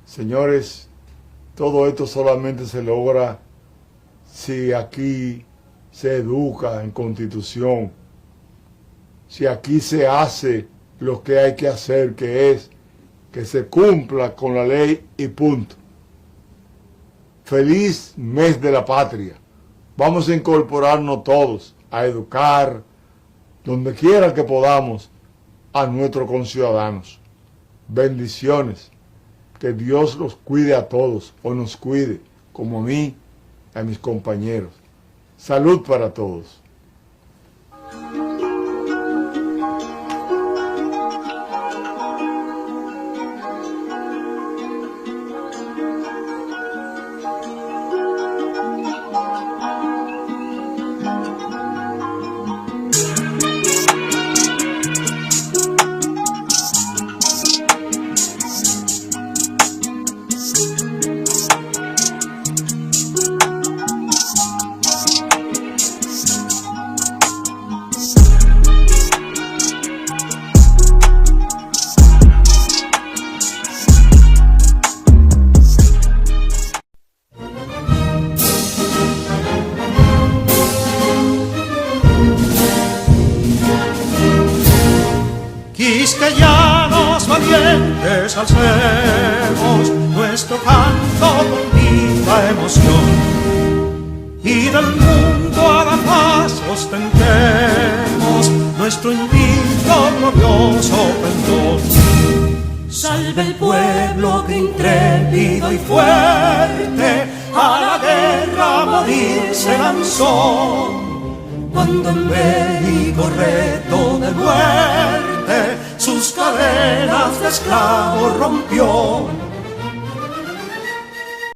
S2: Señores, todo esto solamente se logra si aquí se educa en Constitución, si aquí se hace lo que hay que hacer, que es que se cumpla con la ley y punto. Feliz mes de la patria. Vamos a incorporarnos todos a educar, donde quiera que podamos, a nuestros conciudadanos. Bendiciones. Que Dios los cuide a todos, o nos cuide, como a mí, a mis compañeros. Salud para todos.
S1: Quisqueyanos valientes alcemos nuestro canto con viva emoción, y del mundo a la paz ostentemos nuestro invicto glorioso pendón. Salve el pueblo que intrépido y fuerte a la guerra a morir se lanzó, cuando en bélico reto de muerte sus cadenas de esclavos rompió.